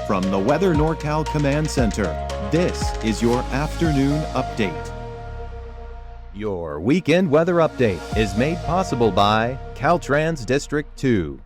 From the Weather NorCal Command Center, this is your afternoon update. Your weekend weather update is made possible by Caltrans District 2.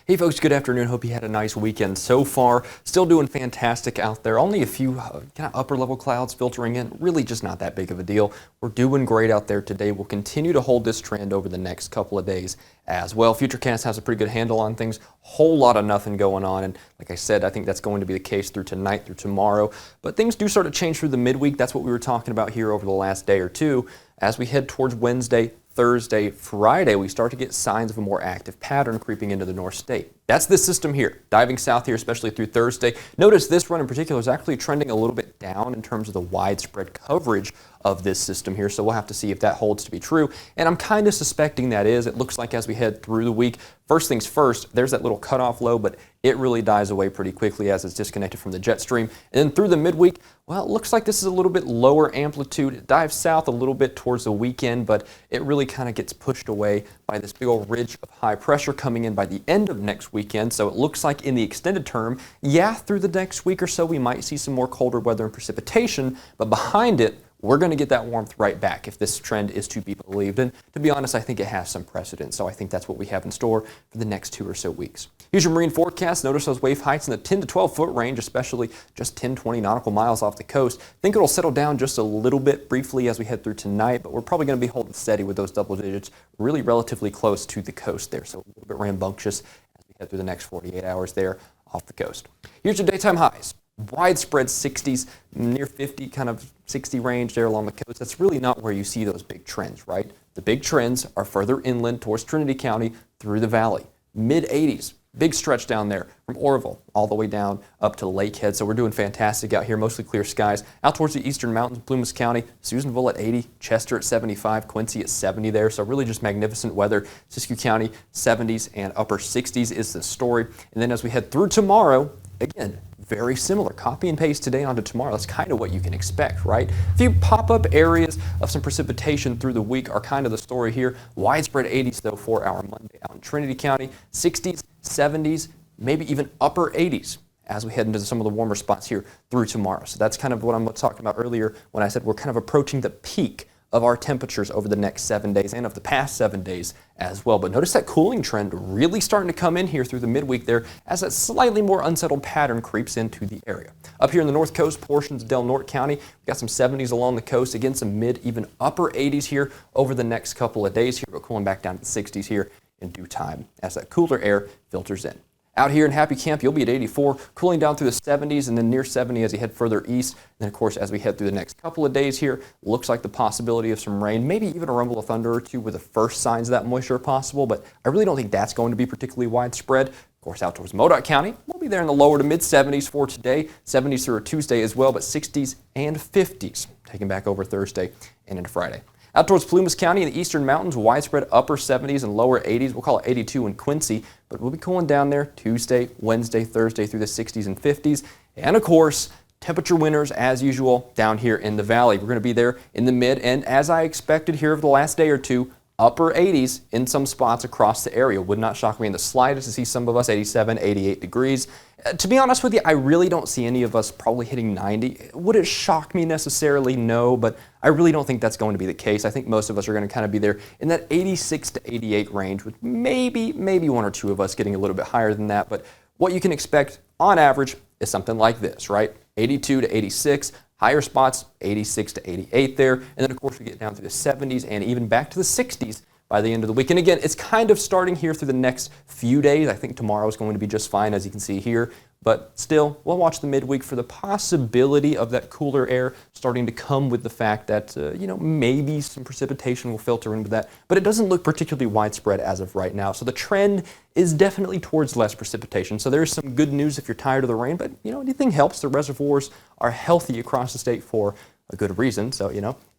Hey folks, good afternoon. Hope you had a nice weekend so far. Still doing fantastic out there. Only a few kind of upper level clouds filtering in. Really just not that big of a deal. We're doing great out there today. We'll continue to hold this trend over the next couple of days as well. Futurecast has a pretty good handle on things. Whole lot of nothing going on. And like I said, I think that's going to be the case through tonight, through tomorrow. But things do start to change through the midweek. That's what we were talking about here over the last day or two. As we head towards Wednesday, Thursday, Friday, we start to get signs of a more active pattern creeping into the North State. That's this system here, diving south here, especially through Thursday. Notice this run in particular is actually trending a little bit down in terms of the widespread coverage of this system here, so we'll have to see if that holds to be true. And I'm kind of suspecting that is. It looks like as we head through the week, first things first, there's that little cutoff low, but it really dies away pretty quickly as it's disconnected from the jet stream. And then through the midweek, well, it looks like this is a little bit lower amplitude. It dives south a little bit towards the weekend, but it really kind of gets pushed away by this big old ridge of high pressure coming in by the end of next weekend. So it looks like in the extended term, yeah, through the next week or so, we might see some more colder weather and precipitation, but behind it, we're going to get that warmth right back if this trend is to be believed. And to be honest, I think it has some precedent. So I think that's what we have in store for the next 2 or so weeks. Here's your marine forecast. Notice those wave heights in the 10 to 12 foot range, especially just 10, 20 nautical miles off the coast. Think it'll settle down just a little bit briefly as we head through tonight, but we're probably going to be holding steady with those double digits really relatively close to the coast there. So a little bit rambunctious as we head through the next 48 hours there off the coast. Here's your daytime highs. Widespread 60s, near 50, kind of 60 range there along the coast. That's really not where you see those big trends, right? The big trends are further inland towards Trinity County through the valley. Mid 80s, big stretch down there from Oroville all the way down up to Lakehead. So we're doing fantastic out here, mostly clear skies. Out towards the eastern mountains, Plumas County, Susanville at 80, Chester at 75, Quincy at 70 there. So really just magnificent weather. Siskiyou County, 70s and upper 60s is the story. And then as we head through tomorrow, again, very similar. Copy and paste today onto tomorrow. That's kind of what you can expect, right? A few pop-up areas of some precipitation through the week are kind of the story here. Widespread 80s, though, for our Monday out in Trinity County. 60s, 70s, maybe even upper 80s as we head into some of the warmer spots here through tomorrow. So that's kind of what I'm talking about earlier when I said we're kind of approaching the peak of our temperatures over the next 7 days and of the past 7 days as well. But notice that cooling trend really starting to come in here through the midweek there as that slightly more unsettled pattern creeps into the area. Up here in the north coast portions of Del Norte County, we've got some 70s along the coast, again some mid, even upper 80s here over the next couple of days here, but cooling back down to the 60s here in due time as that cooler air filters in. Out here in Happy Camp, you'll be at 84, cooling down through the 70s and then near 70 as you head further east. And then, of course, as we head through the next couple of days here, looks like the possibility of some rain, maybe even a rumble of thunder or two with the first signs of that moisture are possible, but I really don't think that's going to be particularly widespread. Of course, out towards Modoc County, we'll be there in the lower to mid 70s for today, 70s through Tuesday as well, but 60s and 50s, taking back over Thursday and into Friday. Out towards Plumas County in the eastern mountains, widespread upper 70s and lower 80s. We'll call it 82 in Quincy, but we'll be cooling down there Tuesday, Wednesday, Thursday through the 60s and 50s. And of course, temperature winners as usual down here in the valley. We're going to be there in the mid and as I expected here over the last day or two, upper 80s in some spots across the area. Would not shock me in the slightest to see some of us 87, 88 degrees. To be honest with you, I really don't see any of us probably hitting 90. Would it shock me necessarily? No, but I really don't think that's going to be the case. I think most of us are going to kind of be there in that 86 to 88 range with maybe one or two of us getting a little bit higher than that. But what you can expect on average is something like this, right? 82 to 86. Higher spots, 86 to 88 there. And then, of course, we get down to the 70s and even back to the 60s by the end of the week. And again, it's kind of starting here through the next few days. I think tomorrow is going to be just fine, as you can see here. But still, we'll watch the midweek for the possibility of that cooler air starting to come with the fact that, maybe some precipitation will filter in with that. But it doesn't look particularly widespread as of right now. So the trend is definitely towards less precipitation. So there's some good news if you're tired of the rain. But, anything helps. The reservoirs are healthy across the state for a good reason. So,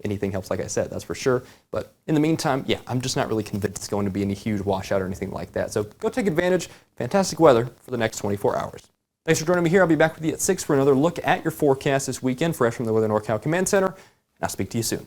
anything helps, like I said, that's for sure. But in the meantime, yeah, I'm just not really convinced it's going to be any huge washout or anything like that. So go take advantage. Fantastic weather for the next 24 hours. Thanks for joining me here. I'll be back with you at 6 for another look at your forecast this weekend, fresh from the Weather NorCal Command Center. And I'll speak to you soon.